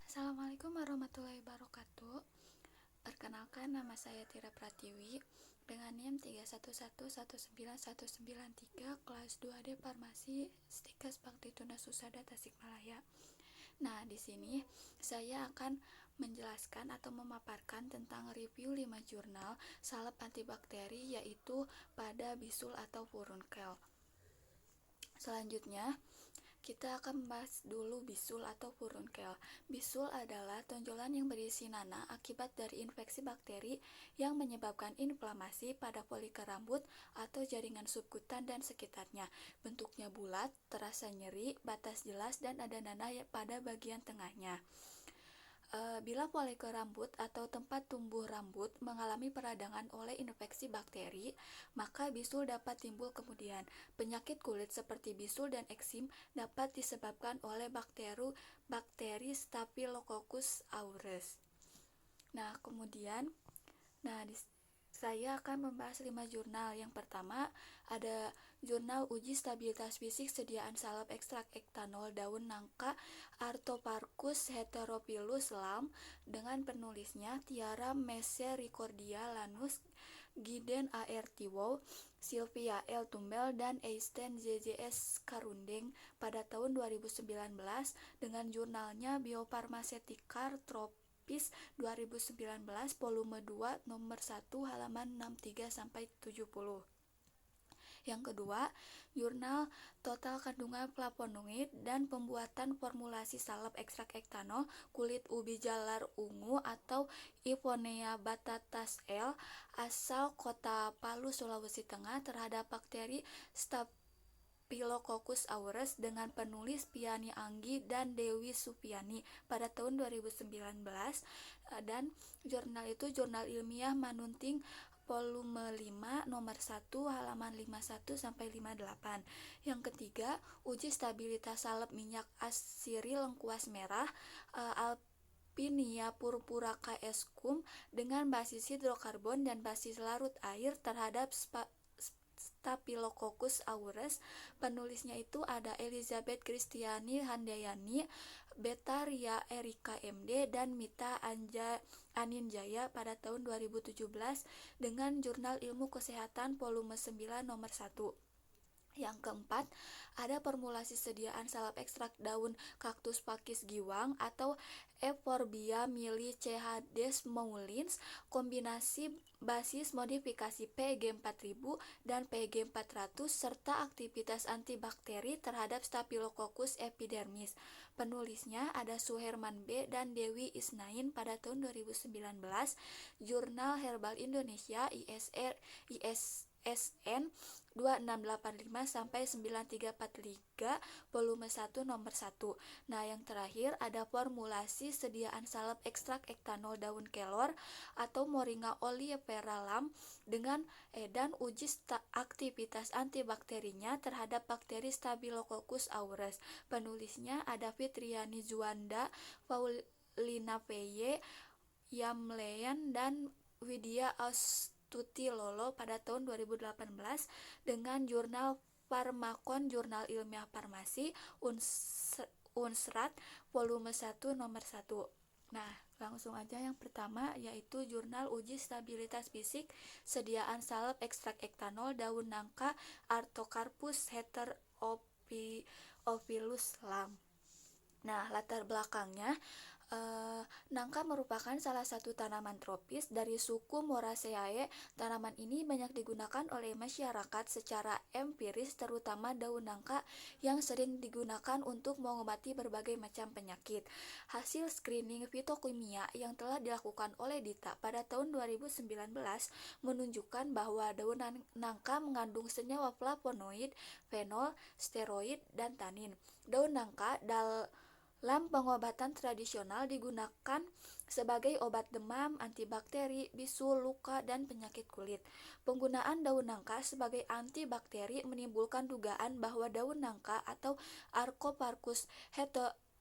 Assalamualaikum warahmatullahi wabarakatuh. Perkenalkan, nama saya Tira Pratiwi dengan NIM 311199193 kelas 2D Farmasi Stikes Bakti Tuna Susada Tasikmalaya. Nah, di sini saya akan menjelaskan atau memaparkan tentang review 5 jurnal salep antibakteri, yaitu pada bisul atau furunkel. Selanjutnya, kita akan membahas dulu bisul atau furunkel. Bisul adalah tonjolan yang berisi nanah akibat dari infeksi bakteri yang menyebabkan inflamasi pada folikel rambut atau jaringan subkutan dan sekitarnya. Bentuknya bulat, terasa nyeri, batas jelas, dan ada nanah pada bagian tengahnya. Bila folikel rambut atau tempat tumbuh rambut mengalami peradangan oleh infeksi bakteri, maka bisul dapat timbul kemudian. Penyakit kulit seperti bisul dan eksim dapat disebabkan oleh bakteri Staphylococcus aureus. Saya akan membahas 5 jurnal. Yang pertama, ada jurnal uji stabilitas fisik sediaan salep ekstrak ektanol daun nangka Artoparchus heterophyllus Lam dengan penulisnya Tiara Misericordia Lanus, Giden A.R. Tiwow, Sylvia L. Tumbel, dan Eisten JJS Karundeng pada tahun 2019 dengan jurnalnya Biopharmaceutical Tropis 2019 volume 2 nomor 1 halaman 63-70. Yang kedua, jurnal Total Kandungan Flavonoid dan Pembuatan Formulasi Salep Ekstrak Ektanol Kulit Ubi Jalar Ungu atau Ipomoea batatas L. asal Kota Palu, Sulawesi Tengah terhadap bakteri Staphylococcus aureus dengan penulis Piani Anggi dan Dewi Supiani pada tahun 2019, dan jurnal itu Jurnal Ilmiah Manunting volume 5 nomor 1 halaman 51-58. Yang ketiga, uji stabilitas salep minyak asiri lengkuas merah Alpinia purpuraca Escum dengan basis hidrokarbon dan basis larut air terhadap Staphylococcus aureus. Penulisnya itu ada Elizabeth Kristiani Handayani, Betaria Erika MD, dan Mita Aninjaya pada tahun 2017 dengan Jurnal Ilmu Kesehatan volume 9 nomor 1. Yang keempat, ada formulasi sediaan salep ekstrak daun kaktus pakis giwang atau Euphorbia mili CH desmoulins, kombinasi basis modifikasi PG 4000 dan PG 400 serta aktivitas antibakteri terhadap Staphylococcus epidermis. Penulisnya ada Suherman B. dan Dewi Isnain pada tahun 2019, Jurnal Herbal Indonesia ISSN 2685-9343 volume 1 nomor 1. Nah, yang terakhir ada formulasi sediaan salep ekstrak ektanol daun kelor atau Moringa oleifera Lam dengan dan uji aktivitas antibakterinya terhadap bakteri Staphylococcus aureus. Penulisnya ada Fitriani Juanda, Paulina Py, Yamleyan, dan Widya Astuti Lolo pada tahun 2018 dengan Jurnal Pharmacon Jurnal Ilmiah Farmasi Unsrat volume 1 nomor 1. Nah, langsung aja yang pertama yaitu Jurnal Uji Stabilitas Fisik Sediaan Salep Ekstrak Ektanol Daun Nangka Artocarpus heterophyllus Lam. Nah, latar belakangnya, nangka merupakan salah satu tanaman tropis dari suku Moraceae. Tanaman ini banyak digunakan oleh masyarakat secara empiris, terutama daun nangka yang sering digunakan untuk mengobati berbagai macam penyakit. Hasil screening fitokimia yang telah dilakukan oleh Dita pada tahun 2019 menunjukkan bahwa daun nangka mengandung senyawa flavonoid, fenol, steroid, dan tanin. Daun nangka dalam pengobatan tradisional digunakan sebagai obat demam, antibakteri, bisul, luka, dan penyakit kulit. Penggunaan daun nangka sebagai antibakteri menimbulkan dugaan bahwa daun nangka atau Artoparchus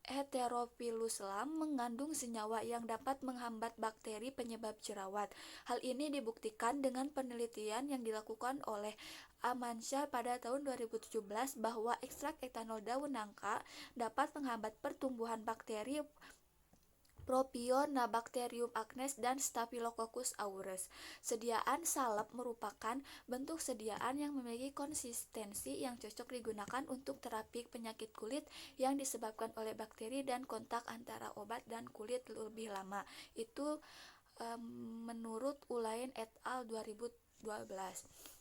heterophyllus Lam mengandung senyawa yang dapat menghambat bakteri penyebab jerawat. Hal ini dibuktikan dengan penelitian yang dilakukan oleh Amansyah pada tahun 2017 bahwa ekstrak etanol daun nangka dapat menghambat pertumbuhan bakteri Propionibacterium acnes, dan Staphylococcus aureus. Sediaan salep merupakan bentuk sediaan yang memiliki konsistensi yang cocok digunakan untuk terapi penyakit kulit yang disebabkan oleh bakteri dan kontak antara obat dan kulit lebih lama. Itu menurut Ulain et al. 2012.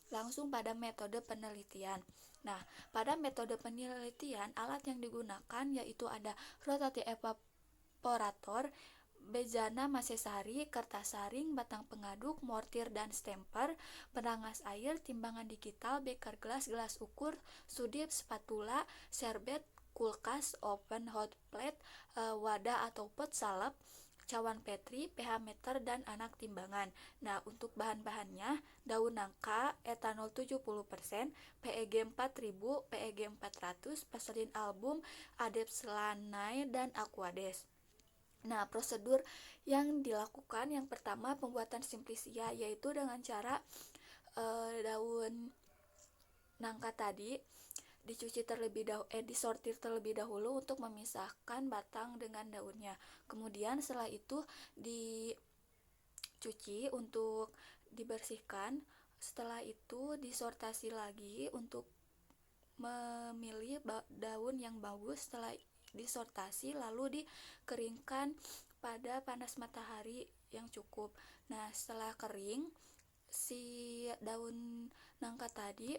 Langsung pada metode penelitian. Nah, pada metode penelitian, alat yang digunakan yaitu ada rotating evaporator, bejana masesari, kertas saring, batang pengaduk, mortir dan stamper, perangas air, timbangan digital, beker gelas, gelas ukur, sudip, spatula, serbet, kulkas, oven, hot plate, wadah atau pot salep, cawan petri, pH meter, dan anak timbangan. Nah, untuk bahan-bahannya, daun nangka, etanol 70%, PEG 4000, PEG 400, vaselin album, adepslanai, dan aquades. Nah, prosedur yang dilakukan yang pertama pembuatan simplisia, yaitu dengan cara daun nangka tadi dicuci disortir terlebih dahulu untuk memisahkan batang dengan daunnya. Kemudian setelah itu dicuci untuk dibersihkan. Setelah itu disortasi lagi untuk memilih daun yang bagus. Setelah disortasi lalu dikeringkan pada panas matahari yang cukup. Nah, setelah kering, si daun nangka tadi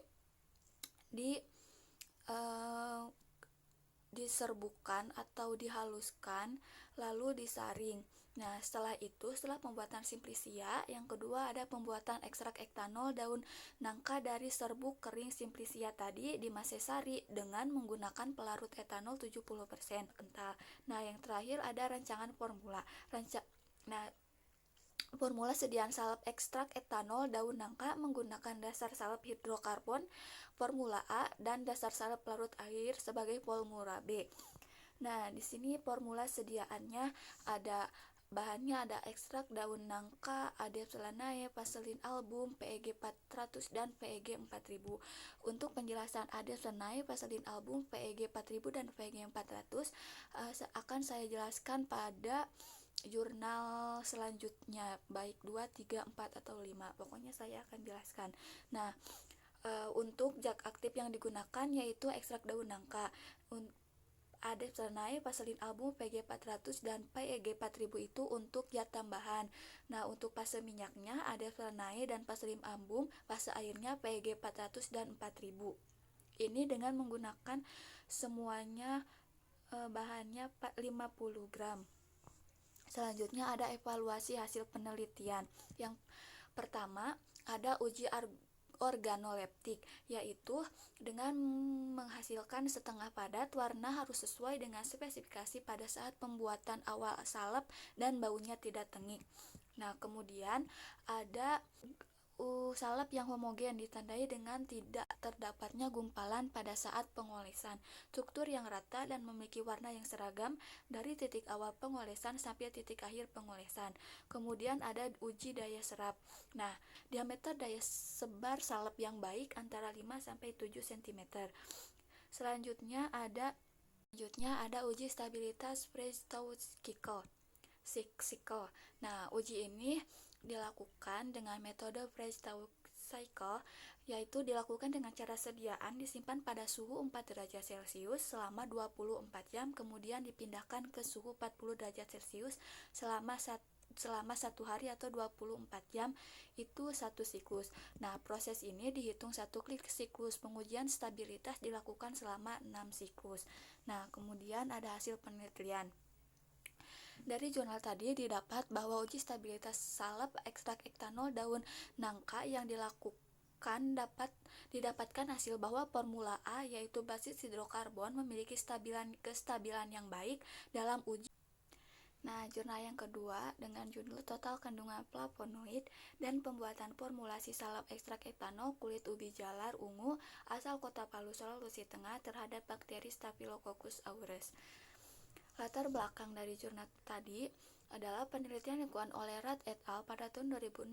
diserbukan atau dihaluskan lalu disaring. Nah, setelah pembuatan simplisia, yang kedua ada pembuatan ekstrak etanol daun nangka dari serbuk kering simplisia tadi di masesari dengan menggunakan pelarut etanol 70% kental. Nah, yang terakhir ada rancangan formula. Formula sediaan salep ekstrak etanol daun nangka menggunakan dasar salep hidrokarbon formula A dan dasar salep larut air sebagai formula B. Nah, di sini formula sediaannya bahannya ada ekstrak daun nangka, adepslanai, vaselin album, PEG 400 dan PEG 4000. Untuk penjelasan adepslanai, vaselin album, PEG 4000 dan PEG 400 akan saya jelaskan pada jurnal selanjutnya, baik 2, 3, 4 atau 5. Pokoknya saya akan jelaskan. Nah, untuk zat aktif yang digunakan yaitu ekstrak daun nangka, adepslanai, vaselin album, PG 400 dan PEG 4000 itu untuk zat tambahan. Nah, untuk fase minyaknya adepslanai dan vaselin album, fase airnya PEG 400 dan 4000. Ini dengan menggunakan semuanya bahannya 50 gram. Selanjutnya ada evaluasi hasil penelitian. Yang pertama ada uji organoleptik, yaitu dengan menghasilkan setengah padat, warna harus sesuai dengan spesifikasi pada saat pembuatan awal salep dan baunya tidak tengik. Nah, kemudian ada salep yang homogen ditandai dengan tidak terdapatnya gumpalan pada saat pengolesan, struktur yang rata dan memiliki warna yang seragam dari titik awal pengolesan sampai titik akhir pengolesan. Kemudian ada uji daya serap. Nah, diameter daya sebar salep yang baik antara 5-7 cm. Selanjutnya ada uji stabilitas Freestauskikel. Nah, uji ini dilakukan dengan metode Freestauskikel, yaitu dilakukan dengan cara sediaan disimpan pada suhu 4 derajat Celcius selama 24 jam, kemudian dipindahkan ke suhu 40 derajat Celcius selama 1 hari atau 24 jam, itu satu siklus. Nah, proses ini dihitung 1 klik siklus. Pengujian stabilitas dilakukan selama 6 siklus. Nah, kemudian ada hasil penelitian. Dari jurnal tadi didapat bahwa uji stabilitas salep ekstrak etanol daun nangka yang didapatkan hasil bahwa formula A, yaitu basis hidrokarbon, memiliki kestabilan yang baik dalam uji. Nah, jurnal yang kedua dengan judul Total Kandungan Flavonoid dan Pembuatan Formulasi Salep Ekstrak Etanol Kulit Ubi Jalar Ungu asal Kota Palu, Sulawesi Tengah terhadap bakteri Staphylococcus aureus. Latar belakang dari jurnal tadi adalah penelitian yang dilakukan oleh Rad et al. Pada tahun 2016,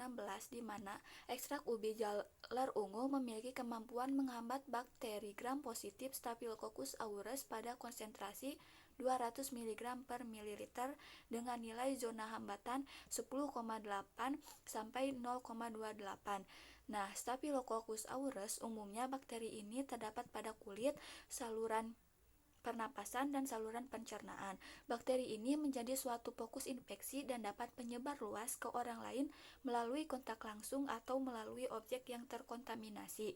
di mana ekstrak ubi jalar ungu memiliki kemampuan menghambat bakteri gram positif Staphylococcus aureus pada konsentrasi 200 mg per mililiter dengan nilai zona hambatan 10,8 sampai 0,28. Nah, Staphylococcus aureus umumnya bakteri ini terdapat pada kulit, saluran pernapasan, dan saluran pencernaan. Bakteri ini menjadi suatu fokus infeksi dan dapat menyebar luas ke orang lain melalui kontak langsung atau melalui objek yang terkontaminasi.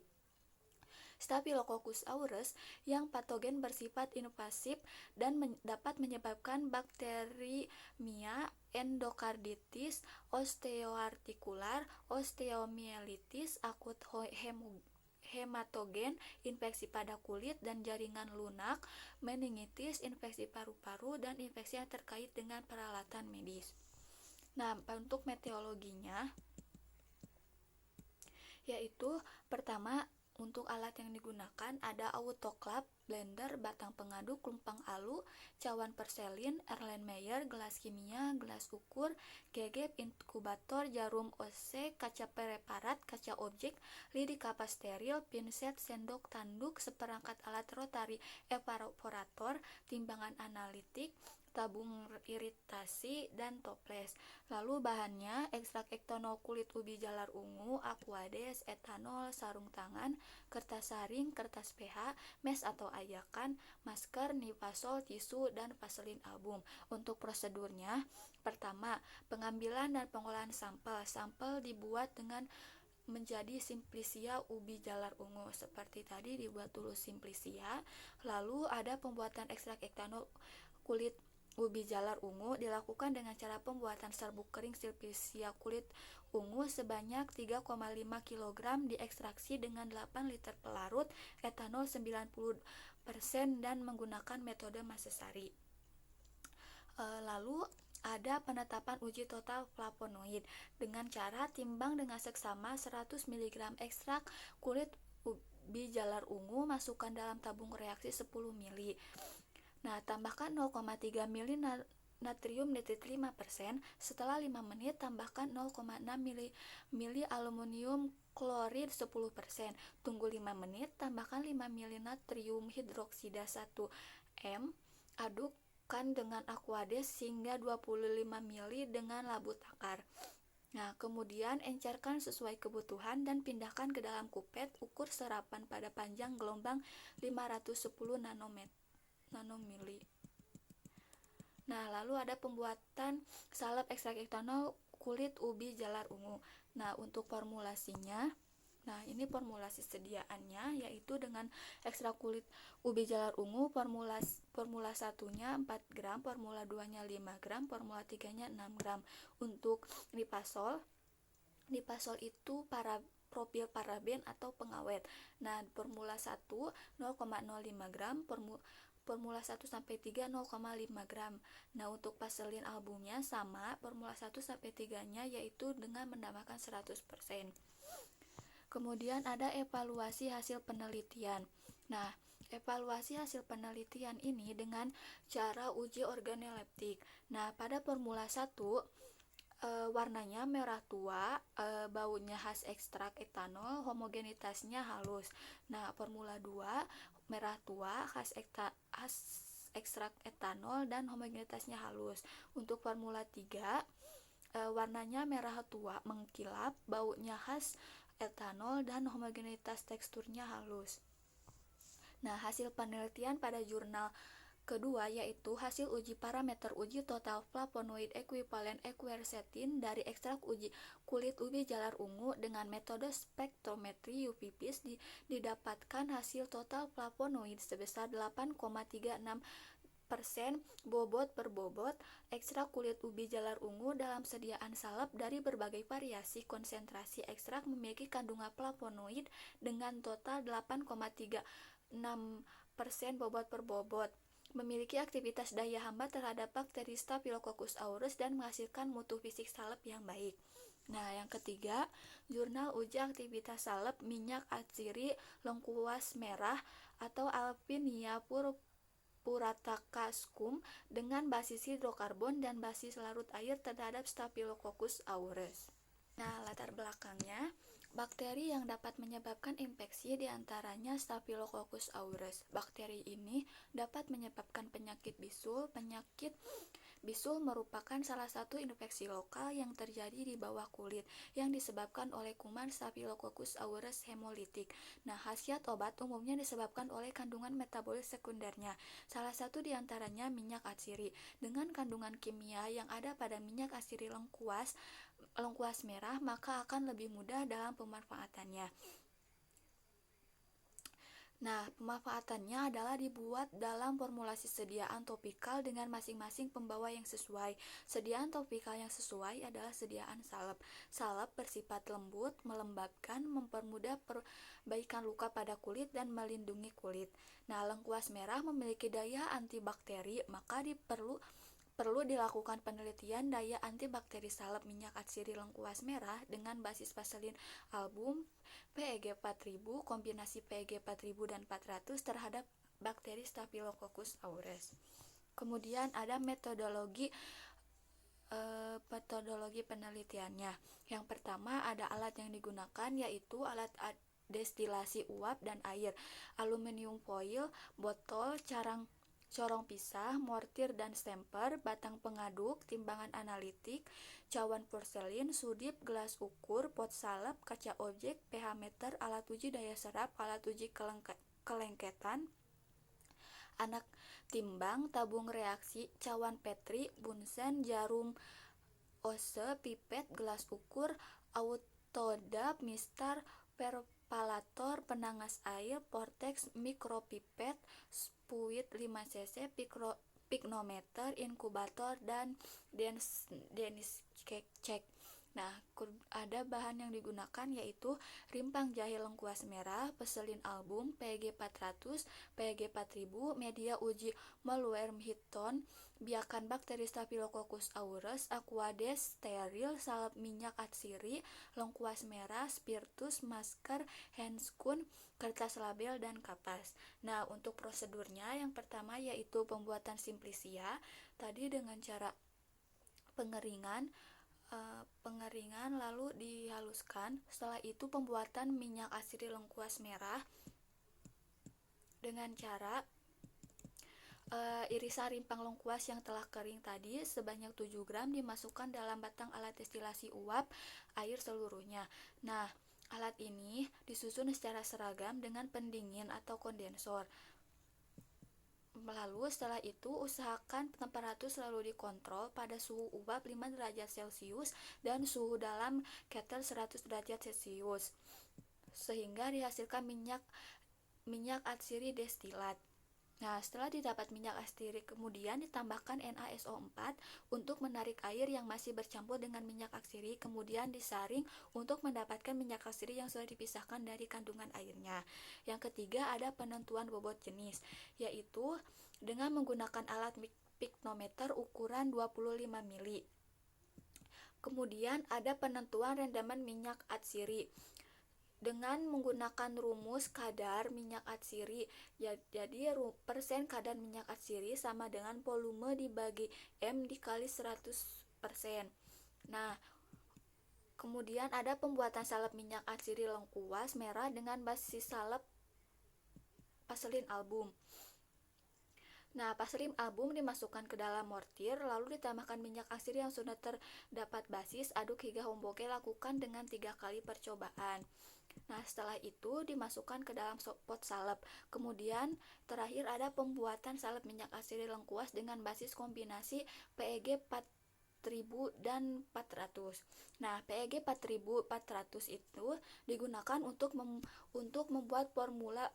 Staphylococcus aureus yang patogen bersifat invasif dan dapat menyebabkan bakteriemia, endokarditis, osteoartikular, osteomyelitis akut hematogen, infeksi pada kulit dan jaringan lunak, meningitis, infeksi paru-paru, dan infeksi yang terkait dengan peralatan medis. Nah, untuk meteorologinya, yaitu pertama, untuk alat yang digunakan ada autoclave, blender, batang pengaduk, lumpang alu, cawan perselin, Erlenmeyer, gelas kimia, gelas ukur, gegep, inkubator, jarum OC, kaca preparat, kaca objek, lidi kapas steril, pinset, sendok tanduk, seperangkat alat rotari evaporator, timbangan analitik, tabung iritasi, dan toples. Lalu bahannya ekstrak ektanol kulit ubi jalar ungu, aquades, etanol, sarung tangan, kertas saring, kertas PH, mes atau ajakan, masker, nipasol, tisu, dan vaselin album. Untuk prosedurnya, pertama, pengambilan dan pengolahan sampel. Sampel dibuat dengan menjadi simplicia ubi jalar ungu. Seperti tadi dibuat dulu simplicia, lalu ada pembuatan ekstrak ektanol kulit ubi jalar ungu dilakukan dengan cara pembuatan serbuk kering simplicia kulit ungu sebanyak 3,5 kg diekstraksi dengan 8 liter pelarut etanol 90% dan menggunakan metode Masesari. Lalu ada penetapan uji total flavonoid dengan cara timbang dengan seksama 100 mg ekstrak kulit ubi jalar ungu, masukkan dalam tabung reaksi 10 ml. Nah, tambahkan 0,3 ml natrium nitrit 5%. Setelah 5 menit, tambahkan 0,6 ml aluminium klorid 10%. Tunggu 5 menit, tambahkan 5 ml natrium hidroksida 1 m. Adukkan dengan aquades hingga 25 ml dengan labu takar. Nah, kemudian encerkan sesuai kebutuhan dan pindahkan ke dalam kupet ukur serapan pada panjang gelombang 510 nanomili. Nah, lalu ada pembuatan salep ekstrak etanol kulit ubi jalar ungu. Nah, untuk formulasinya, nah ini formulasi sediaannya yaitu dengan ekstrak kulit ubi jalar ungu, formula 1-nya 4 gram, formula 2-nya 5 gram, formula 3-nya 6 gram. Untuk nipasol itu propil paraben atau pengawet. Nah, formula 1 0,05 gram, formula 1 sampai 3 0,5 gram. Nah, untuk vaselin albumnya sama, formula 1 sampai 3-nya yaitu dengan menambahkan 100%. Kemudian ada evaluasi hasil penelitian. Nah, evaluasi hasil penelitian ini dengan cara uji organoleptik. Nah, pada formula 1 warnanya merah tua, baunya khas ekstrak etanol, homogenitasnya halus. Nah, formula 2 merah tua, khas ekstrak etanol dan homogenitasnya halus. Untuk formula 3 warnanya merah tua, mengkilap, baunya khas etanol dan homogenitas teksturnya halus. Nah, hasil penelitian pada jurnal kedua yaitu hasil uji parameter uji total flavonoid ekuivalen quercetin dari ekstrak kulit ubi jalar ungu dengan metode spektrometri UV-Vis didapatkan hasil total flavonoid sebesar 8,36% bobot per bobot ekstrak kulit ubi jalar ungu dalam sediaan salep dari berbagai variasi konsentrasi ekstrak memiliki kandungan flavonoid dengan total 8,36% bobot per bobot, memiliki aktivitas daya hambat terhadap bakteri Staphylococcus aureus dan menghasilkan mutu fisik salep yang baik. Nah, yang ketiga, jurnal uji aktivitas salep minyak atsiri lengkuas merah atau Alpinia purataka skum dengan basis hidrokarbon dan basis larut air terhadap Staphylococcus aureus. Nah, latar belakangnya, Bakteri yang dapat menyebabkan infeksi diantaranya Staphylococcus aureus. Bakteri ini dapat menyebabkan penyakit bisul. Penyakit bisul merupakan salah satu infeksi lokal yang terjadi di bawah kulit yang disebabkan oleh kuman Staphylococcus aureus hemolytic. Nah, khasiat obat umumnya disebabkan oleh kandungan metabolit sekundernya. Salah satu diantaranya minyak atsiri. Dengan kandungan kimia yang ada pada minyak atsiri lengkuas merah, maka akan lebih mudah dalam pemanfaatannya. Nah, pemanfaatannya adalah dibuat dalam formulasi sediaan topikal dengan masing-masing pembawa yang sesuai. Sediaan topikal yang sesuai adalah sediaan salep. Salep bersifat lembut, melembabkan, mempermudah perbaikan luka pada kulit dan melindungi kulit. Nah, lengkuas merah memiliki daya antibakteri, maka perlu dilakukan penelitian daya antibakteri salep minyak atsiri lengkuas merah dengan basis vaselin album PEG 4000 kombinasi PEG 4000 dan 400 terhadap bakteri Staphylococcus aureus. Kemudian ada metodologi penelitiannya. Yang pertama ada alat yang digunakan, yaitu alat destilasi uap dan air, aluminium foil, botol, corong pisah, mortir dan stemper, batang pengaduk, timbangan analitik, cawan porselin, sudip, gelas ukur, pot salep, kaca objek, pH meter, alat uji daya serap, alat uji kelengketan, anak timbang, tabung reaksi, cawan petri, bunsen, jarum ose, pipet, gelas ukur, autodap, mistar, perpalator, penangas air, vortex, mikropipet, spuit 5 cc, pignometer, inkubator, dan Dennis cek. Nah, ada bahan yang digunakan yaitu rimpang jahe lengkuas merah, vaselin album, PEG 400, PEG 4000, media uji Malware-Hyton, biakan bakteri Staphylococcus aureus, aquades steril, salep minyak atsiri, lengkuas merah, spiritus, masker, handscoon, kertas label, dan kapas. Nah, untuk prosedurnya yang pertama yaitu pembuatan simplisia tadi dengan cara pengeringan lalu dihaluskan. Setelah itu pembuatan minyak atsiri lengkuas merah dengan cara irisan rimpang lengkuas yang telah kering tadi sebanyak 7 gram dimasukkan dalam batang alat destilasi uap air seluruhnya. Nah, alat ini disusun secara seragam dengan pendingin atau kondensor. Lalu setelah itu usahakan temperatur selalu dikontrol pada suhu uap 5 derajat Celcius dan suhu dalam ketel 100 derajat Celcius sehingga dihasilkan minyak atsiri destilat. Nah, setelah didapat minyak atsiri kemudian ditambahkan NaSO4 untuk menarik air yang masih bercampur dengan minyak atsiri, kemudian disaring untuk mendapatkan minyak atsiri yang sudah dipisahkan dari kandungan airnya. Yang ketiga ada penentuan bobot jenis, yaitu dengan menggunakan alat pignometer ukuran 25 mili. Kemudian ada penentuan rendaman minyak atsiri dengan menggunakan rumus kadar minyak atsiri. Jadi persen kadar minyak atsiri sama dengan volume dibagi M dikali 100%. Nah, kemudian ada pembuatan salep minyak atsiri lengkuas merah dengan basis salep vaselin album. Nah, vaselin album dimasukkan ke dalam mortir lalu ditambahkan minyak atsiri yang sudah terdapat basis, aduk hingga homogen, lakukan dengan 3 kali percobaan. Nah, setelah itu dimasukkan ke dalam pot salep. Kemudian terakhir ada pembuatan salep minyak atsiri lengkuas dengan basis kombinasi PEG 4000 dan 400. Nah, PEG 4400 itu digunakan untuk membuat formula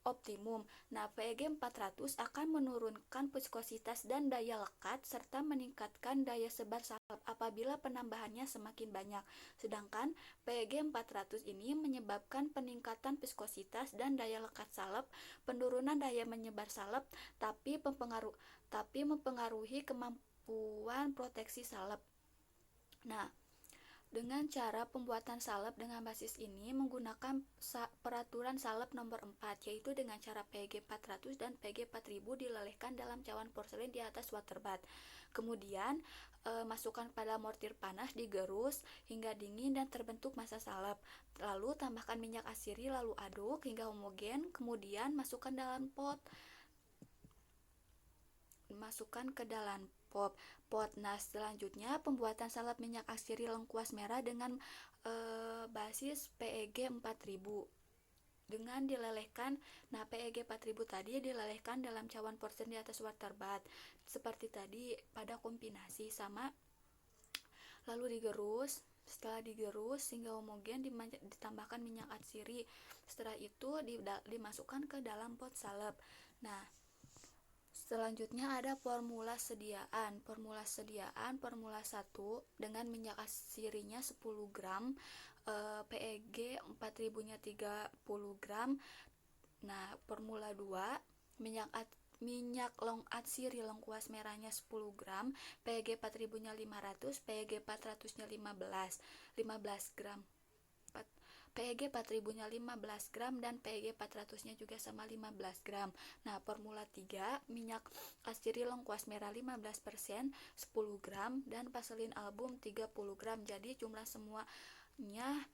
optimum. Nah, PEG 400 akan menurunkan viskositas dan daya lekat serta meningkatkan daya sebar salep apabila penambahannya semakin banyak. Sedangkan PEG 400 ini menyebabkan peningkatan viskositas dan daya lekat salep, penurunan daya menyebar salep, tapi mempengaruhi kemampuan proteksi salep. Nah, Dengan cara pembuatan salep dengan basis ini menggunakan peraturan salep nomor 4, yaitu dengan cara PG 400 dan PG 4000 dilelehkan dalam cawan porselin di atas waterbath. Kemudian masukkan pada mortir panas, digerus hingga dingin dan terbentuk massa salep. Lalu tambahkan minyak asiri, lalu aduk hingga homogen, kemudian masukkan ke dalam pot. Nah, selanjutnya pembuatan salep minyak asiri lengkuas merah dengan basis PEG 4000 dengan dilelehkan. Nah, PEG 4000 tadi dilelehkan dalam cawan porselin di atas waterbath seperti tadi pada kombinasi sama, lalu digerus. Setelah digerus hingga homogen, ditambahkan minyak asiri. Setelah itu dimasukkan ke dalam pot salep. Nah, selanjutnya ada formula sediaan. Formula 1 dengan minyak asirinya 10 gram, PEG 4000 nya 30 gram. Nah, formula 2 minyak asiri lengkuas merahnya 10 gram, PEG 4000 nya 500, PEG 400 nya 15 gram. PEG 4000 nya 15 gram dan PEG 400 nya juga sama 15 gram. Nah, formula 3 minyak asiri lengkuas merah 15%, 10 gram dan vaselin album 30 gram. Jadi jumlah semuanya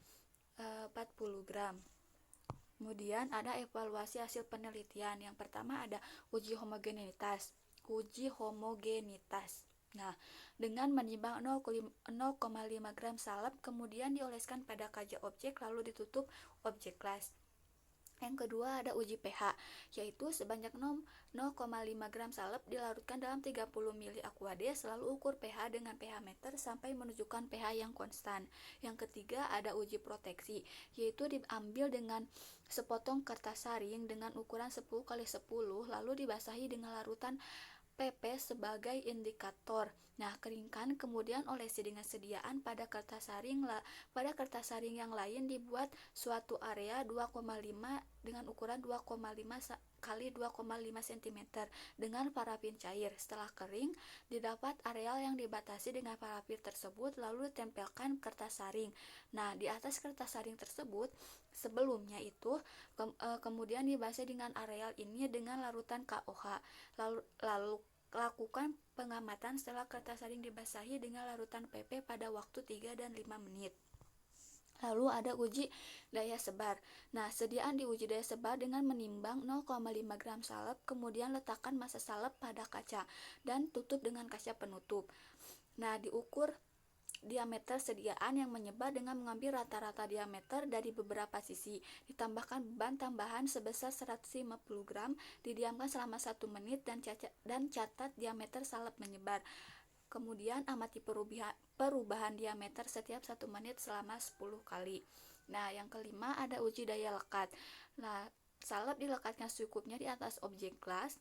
40 gram. Kemudian ada evaluasi hasil penelitian. Yang pertama ada uji homogenitas. Nah, dengan menimbang 0,5 gram salep, kemudian dioleskan pada kaca objek lalu ditutup objek las. Yang kedua ada uji pH, yaitu sebanyak 0,5 gram salep dilarutkan dalam 30 ml aquades, lalu ukur pH dengan pH meter sampai menunjukkan pH yang konstan. Yang ketiga ada uji proteksi, yaitu diambil dengan sepotong kertas saring dengan ukuran 10x10 lalu dibasahi dengan larutan PP sebagai indikator. Nah, keringkan kemudian olesi dengan sediaan pada kertas saring. Pada kertas saring yang lain dibuat suatu area 2,5 dengan ukuran 2,5 kali 2,5 cm dengan parafin cair. Setelah kering, didapat areal yang dibatasi dengan parafin tersebut lalu ditempelkan kertas saring. Nah, di atas kertas saring tersebut sebelumnya itu kemudian dibasahi dengan areal ini dengan larutan KOH. Lalu lakukan pengamatan setelah kertas saring dibasahi dengan larutan PP pada waktu 3 dan 5 menit. Lalu ada uji daya sebar. Nah, sediaan diuji daya sebar dengan menimbang 0,5 gram salep, kemudian letakkan massa salep pada kaca dan tutup dengan kaca penutup. Nah, diukur diameter sediaan yang menyebar dengan mengambil rata-rata diameter dari beberapa sisi. Ditambahkan beban tambahan sebesar 150 gram, didiamkan selama 1 menit dan catat diameter salep menyebar. Kemudian amati perubahan diameter setiap 1 menit selama 10 kali. Nah, yang kelima ada uji daya lekat. Nah, salep dilekatkan secukupnya di atas objek las,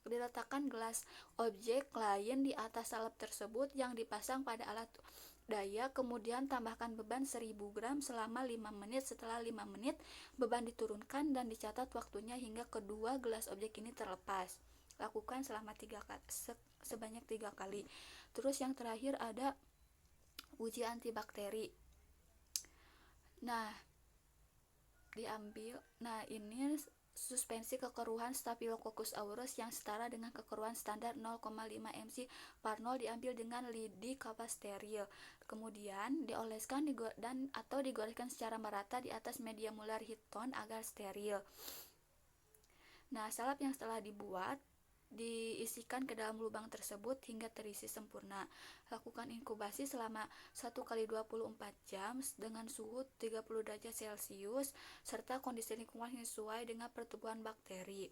diletakkan gelas objek lain di atas salep tersebut yang dipasang pada alat daya, kemudian tambahkan beban 1000 gram selama 5 menit. Setelah 5 menit, beban diturunkan dan dicatat waktunya hingga kedua gelas objek ini terlepas. Lakukan selama sebanyak 3 kali. Terus yang terakhir ada uji antibakteri. Nah, ini suspensi kekeruhan Staphylococcus aureus yang setara dengan kekeruhan standar 0,5 mc/mol diambil dengan lidi kapas steril. Kemudian dioleskan atau digoreskan secara merata di atas media mular heat tone agar steril. Nah, salep yang setelah dibuat diisikan ke dalam lubang tersebut hingga terisi sempurna. Lakukan inkubasi selama 1x24 jam dengan suhu 30 derajat Celcius serta kondisi lingkungan sesuai dengan pertumbuhan bakteri.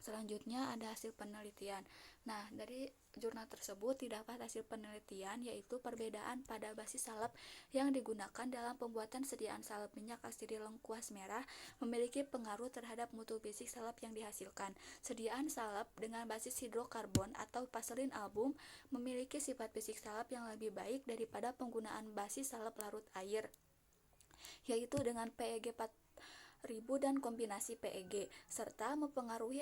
Selanjutnya ada hasil penelitian. Nah, dari jurnal tersebut didapat hasil penelitian yaitu perbedaan pada basis salep yang digunakan dalam pembuatan sediaan salep minyak asiri lengkuas merah memiliki pengaruh terhadap mutu fisik salep yang dihasilkan. Sediaan salep dengan basis hidrokarbon atau vaselin album memiliki sifat fisik salep yang lebih baik daripada penggunaan basis salep larut air, yaitu dengan PEG 4000 dan kombinasi PEG, serta mempengaruhi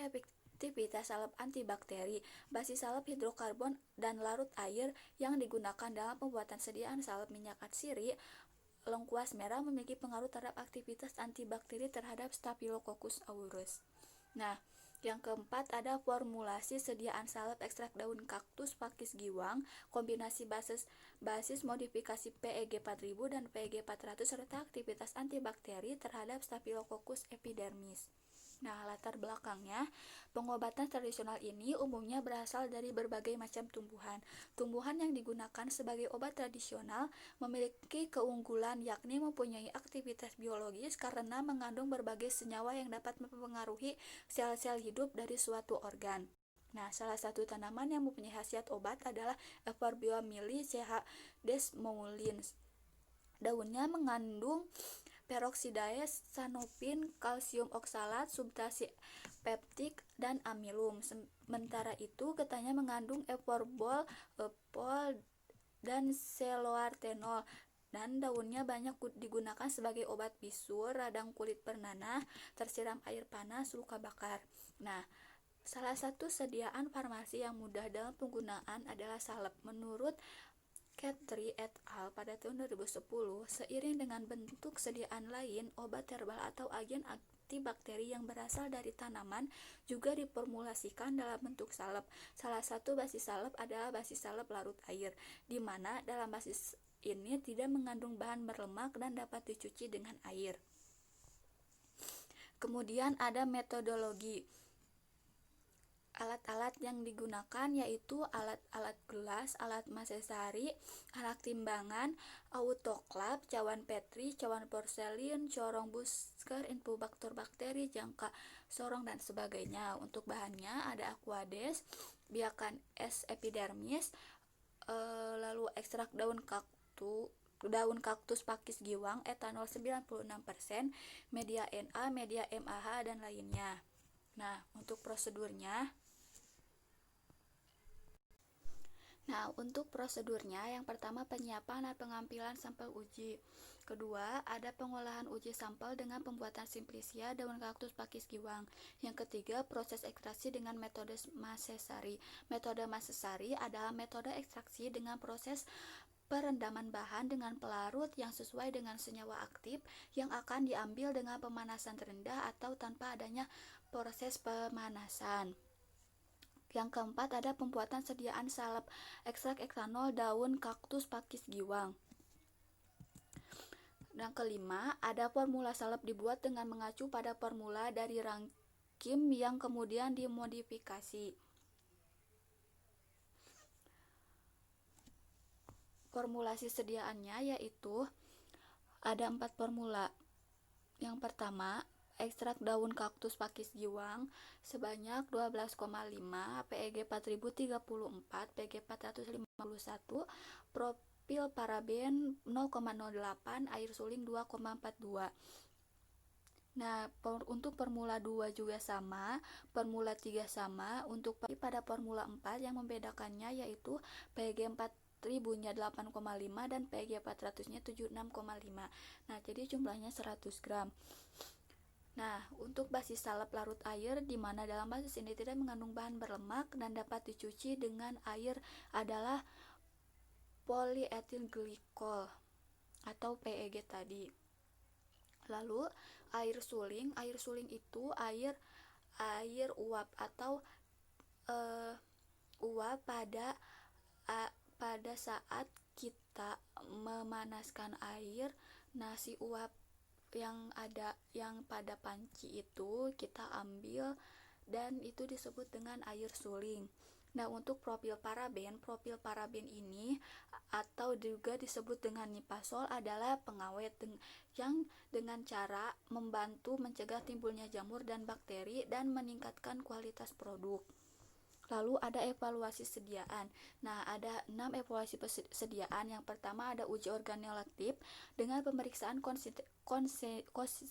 Aktivitas salep antibakteri. Basi salep hidrokarbon dan larut air yang digunakan dalam pembuatan sediaan salep minyak atsiri lengkuas merah memiliki pengaruh terhadap aktivitas antibakteri terhadap Staphylococcus aureus. Nah, yang keempat ada formulasi sediaan salep ekstrak daun kaktus pakis giwang, kombinasi basis modifikasi PEG 4000 dan PEG 400 serta aktivitas antibakteri terhadap Staphylococcus epidermis. Nah, latar belakangnya, pengobatan tradisional ini umumnya berasal dari berbagai macam tumbuhan. Tumbuhan yang digunakan sebagai obat tradisional memiliki keunggulan yakni mempunyai aktivitas biologis karena mengandung berbagai senyawa yang dapat mempengaruhi sel-sel hidup dari suatu organ. Nah, salah satu tanaman yang mempunyai khasiat obat adalah Euphorbia milli CH desmoulins. Daunnya mengandung peroksidae sanopin, kalsium oksalat, substansi peptik, dan amilum. Sementara itu, getahnya mengandung euphorbol, eupol, dan seloartenol. Dan daunnya banyak digunakan sebagai obat bisul, radang kulit bernanah, tersiram air panas, luka bakar. Nah, salah satu sediaan farmasi yang mudah dalam penggunaan adalah salep. Menurut Khetri et al. Pada tahun 2010, seiring dengan bentuk sediaan lain, obat herbal atau agen antibakteri yang berasal dari tanaman juga diformulasikan dalam bentuk salep. Salah satu basis salep adalah basis salep larut air, di mana dalam basis ini tidak mengandung bahan berlemak dan dapat dicuci dengan air. Kemudian ada metodologi. Alat-alat yang digunakan yaitu alat-alat gelas, alat masesari, alat timbangan, autoklav, cawan petri, cawan porselin, corong busker, inkubaktor bakteri, jangka sorong, dan sebagainya. Untuk bahannya ada aquades, biakan es epidermis, lalu ekstrak daun kaktus pakis giwang, etanol 96%, media Na, media MAH, dan lainnya. Nah, untuk prosedurnya, yang pertama penyiapan dan pengambilan sampel uji. Kedua, ada pengolahan uji sampel dengan pembuatan simplisia daun kaktus pakis giwang. Yang ketiga, proses ekstraksi dengan metode masesari. Metode masesari adalah metode ekstraksi dengan proses perendaman bahan dengan pelarut yang sesuai dengan senyawa aktif yang akan diambil dengan pemanasan rendah atau tanpa adanya proses pemanasan. Yang keempat ada pembuatan sediaan salep ekstrak etanol daun kaktus pakis giwang. Yang kelima, ada formula salep dibuat dengan mengacu pada formula dari Rankim yang kemudian dimodifikasi. Formulasi sediaannya yaitu ada 4 formula. Yang pertama, ekstrak daun kaktus pakis giwang sebanyak 12,5, PEG 4034, PEG 451, propil paraben 0,08, air suling 2,42. Nah, untuk formula 2 juga sama, formula 3 sama. Untuk pada formula 4 yang membedakannya yaitu PEG 4000-nya 8,5 dan PEG 400-nya 76,5. Nah, jadi jumlahnya 100 gram. Nah, untuk basis salep larut air, di mana dalam basis ini tidak mengandung bahan berlemak dan dapat dicuci dengan air adalah polyetil glikol atau PEG tadi. Lalu air suling itu air uap atau uap pada saat kita memanaskan air. Nah, si uap yang pada panci itu kita ambil dan itu disebut dengan air suling. Nah, untuk propil paraben ini atau juga disebut dengan nipasol adalah pengawet yang dengan cara membantu mencegah timbulnya jamur dan bakteri dan meningkatkan kualitas produk. Lalu ada evaluasi sediaan. Nah, ada 6 evaluasi sediaan. Yang pertama ada uji organoleptik dengan pemeriksaan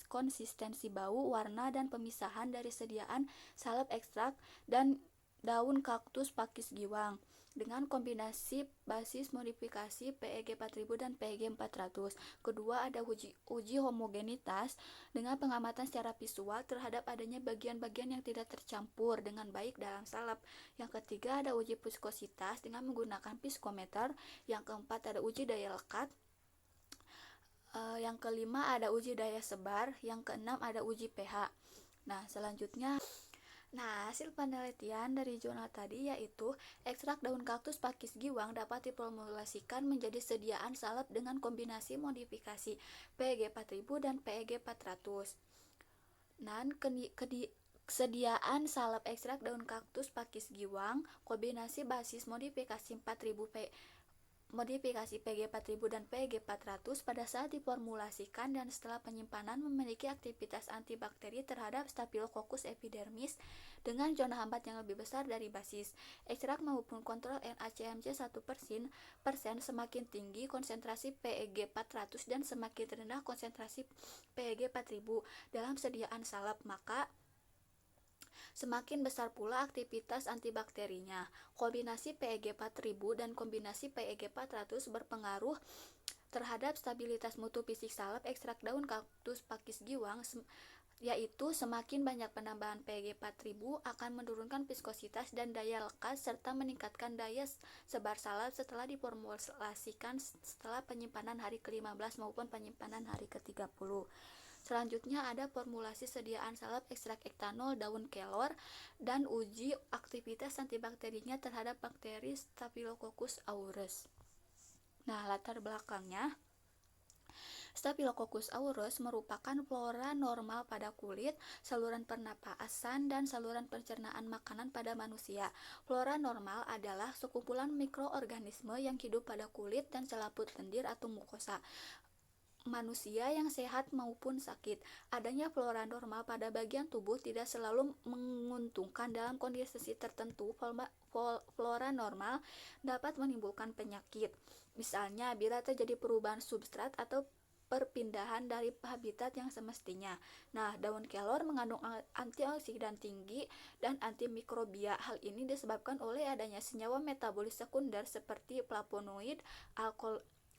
konsistensi bau, warna, dan pemisahan dari sediaan salep ekstrak dan daun kaktus pakis giwang. dengan kombinasi basis modifikasi PEG 4000 dan PEG 400. Kedua, ada uji homogenitas dengan pengamatan secara visual terhadap adanya bagian-bagian yang tidak tercampur dengan baik dalam salep. Yang ketiga, ada uji viskositas dengan menggunakan viskometer. Yang keempat, ada uji daya lekat. Yang kelima, ada uji daya sebar. Yang keenam, ada uji pH. Nah, selanjutnya, hasil penelitian dari jurnal tadi yaitu ekstrak daun kaktus pakis giwang dapat diformulasikan menjadi sediaan salep dengan kombinasi modifikasi PEG 4000 dan PEG 400. Dan sediaan salep ekstrak daun kaktus pakis giwang kombinasi basis modifikasi 4000 modifikasi PEG 4000 dan PEG 400 pada saat diformulasikan dan setelah penyimpanan memiliki aktivitas antibakteri terhadap Staphylococcus epidermis dengan zona hambat yang lebih besar dari basis. Ekstrak maupun kontrol NaCmC 1% semakin tinggi konsentrasi PEG 400 dan semakin rendah konsentrasi PEG 4000 dalam sediaan salep, maka semakin besar pula aktivitas antibakterinya. Kombinasi PEG 4000 dan kombinasi PEG 400 berpengaruh terhadap stabilitas mutu fisik salep ekstrak daun kaktus pakis giwang, yaitu semakin banyak penambahan PEG 4000 akan menurunkan viskositas dan daya lekat serta meningkatkan daya sebar salep setelah diformulasikan setelah penyimpanan hari ke-15 maupun penyimpanan hari ke-30. Selanjutnya ada formulasi sediaan salep ekstrak etanol daun kelor dan uji aktivitas antibakterinya terhadap bakteri Staphylococcus aureus. Nah, latar belakangnya, Staphylococcus aureus merupakan flora normal pada kulit, saluran pernapasan, dan saluran pencernaan makanan pada manusia. Flora normal adalah sekumpulan mikroorganisme yang hidup pada kulit dan selaput lendir atau mukosa manusia yang sehat maupun sakit. Adanya flora normal pada bagian tubuh tidak selalu menguntungkan. Dalam kondisi tertentu, flora normal dapat menimbulkan penyakit. Misalnya, bila terjadi perubahan substrat atau perpindahan dari habitat yang semestinya. Nah, daun kelor mengandung antioksidan tinggi dan antimikrobia. Hal ini disebabkan oleh adanya senyawa metabolis sekunder seperti flavonoid,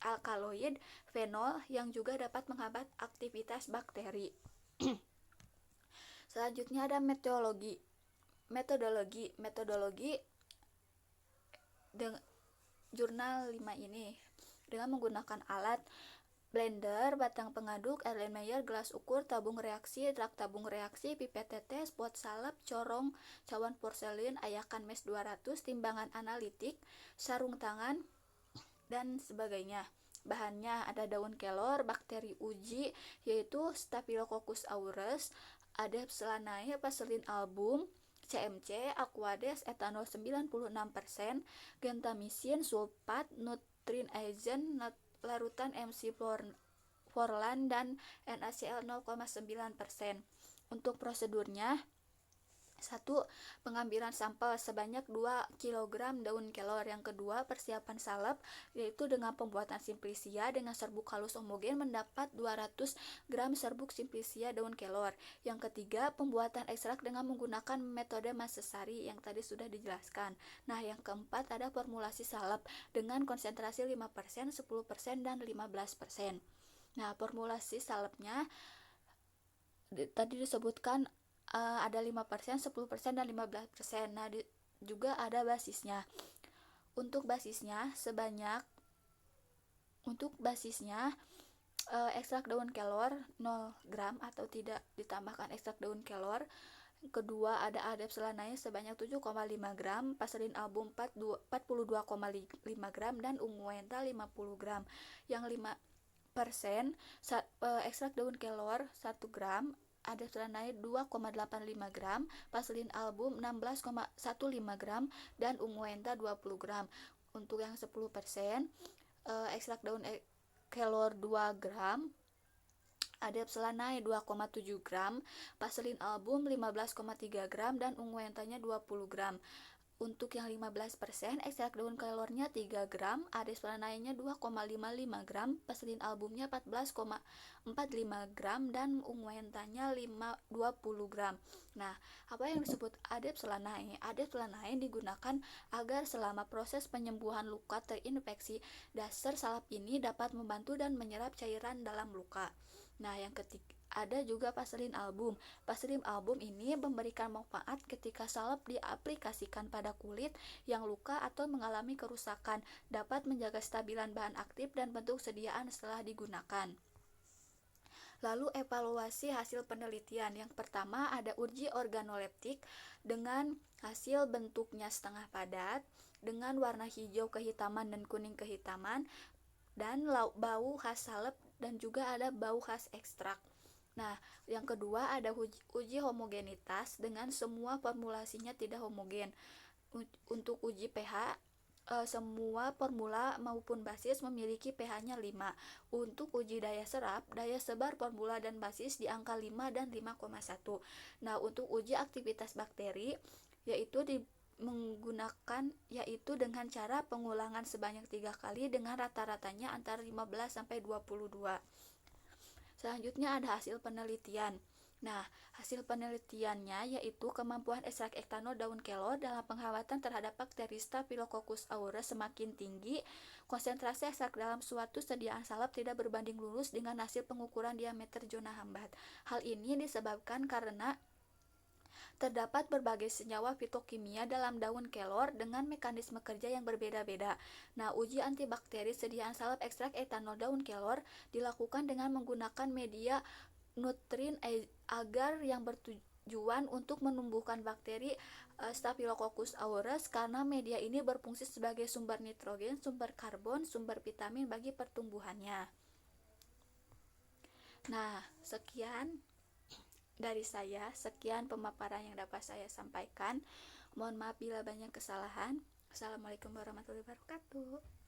alkaloid, fenol yang juga dapat menghambat aktivitas bakteri. Selanjutnya ada metodologi jurnal 5 ini dengan menggunakan alat blender, batang pengaduk, Erlenmeyer, gelas ukur, tabung reaksi, rak tabung reaksi, pipet tetes, pot salep, corong, cawan porselin, ayakan mes 200, timbangan analitik, sarung tangan, dan sebagainya. Bahannya ada daun kelor, bakteri uji yaitu Staphylococcus aureus, Aedes Selanae, Paselin album, CMC, Aquades, etanol 96%, gentamicin, sulfat, nutrin agent, larutan MC Forlan, dan NaCl 0,9%. Untuk prosedurnya, 1. Pengambilan sampel sebanyak 2 kg daun kelor. Yang kedua, persiapan salep yaitu dengan pembuatan simplisia dengan serbuk halus homogen mendapat 200 gram serbuk simplisia daun kelor. Yang ketiga, pembuatan ekstrak dengan menggunakan metode Masesari yang tadi sudah dijelaskan. Nah, yang keempat ada formulasi salep dengan konsentrasi 5%, 10%, dan 15%. Nah, formulasi salepnya tadi disebutkan ada 5%, 10%, dan 15%. Nah, juga ada basisnya. Untuk basisnya ekstrak daun kelor 0 gram atau tidak ditambahkan ekstrak daun kelor. Kedua, ada Aedes Selanae sebanyak 7,5 gram, Paselin album 42,5 gram, dan Unguenta 50 gram. Yang 5% ekstrak daun kelor 1 gram, Aedes Selanae 2,85 gram, Paselin album 16,15 gram, dan Unguenta 20 gram. Untuk yang 10%, ekstrak daun kelor 2 gram, Aedes Selanae 2,7 gram, Paselin album 15,3 gram, dan Unguentanya 20 gram. Untuk yang 15%, ekstrak daun kelornya 3 gram, adesflanaennya 2,55 gram, paselin albumnya 14,45 gram, dan unguentanya 20 gram. Nah, apa yang disebut adesflanae? Adesflanae digunakan agar selama proses penyembuhan luka terinfeksi, dasar salep ini dapat membantu dan menyerap cairan dalam luka. Nah, yang ketiga, ada juga paselin album. Paselin album ini memberikan manfaat ketika salep diaplikasikan pada kulit yang luka atau mengalami kerusakan, dapat menjaga stabilan bahan aktif dan bentuk sediaan setelah digunakan. Lalu evaluasi hasil penelitian. Yang pertama ada uji organoleptik dengan hasil bentuknya setengah padat, dengan warna hijau kehitaman dan kuning kehitaman, dan bau khas salep, dan juga ada bau khas ekstrak. Nah, yang kedua ada uji homogenitas dengan semua formulasinya tidak homogen. Untuk uji pH, semua formula maupun basis memiliki pH-nya 5. Untuk uji daya serap, daya sebar formula dan basis di angka 5 dan 5,1. Nah, untuk uji aktivitas bakteri yaitu dengan cara pengulangan sebanyak 3 kali dengan rata-ratanya antara 15 sampai 22. Selanjutnya ada hasil penelitian. Nah, hasil penelitiannya yaitu kemampuan ekstrak etanol daun kelor dalam penghawatan terhadap bakteri Staphylococcus aureus semakin tinggi. Konsentrasi ekstrak dalam suatu sediaan salep tidak berbanding lurus dengan hasil pengukuran diameter zona hambat. Hal ini disebabkan karena terdapat berbagai senyawa fitokimia dalam daun kelor dengan mekanisme kerja yang berbeda-beda. Nah, uji antibakteri sediaan salep ekstrak etanol daun kelor dilakukan dengan menggunakan media nutrin agar yang bertujuan untuk menumbuhkan bakteri Staphylococcus aureus, karena media ini berfungsi sebagai sumber nitrogen, sumber karbon, sumber vitamin bagi pertumbuhannya. Nah, sekian dari saya, sekian pemaparan yang dapat saya sampaikan. Mohon maaf bila banyak kesalahan. Assalamualaikum warahmatullahi wabarakatuh.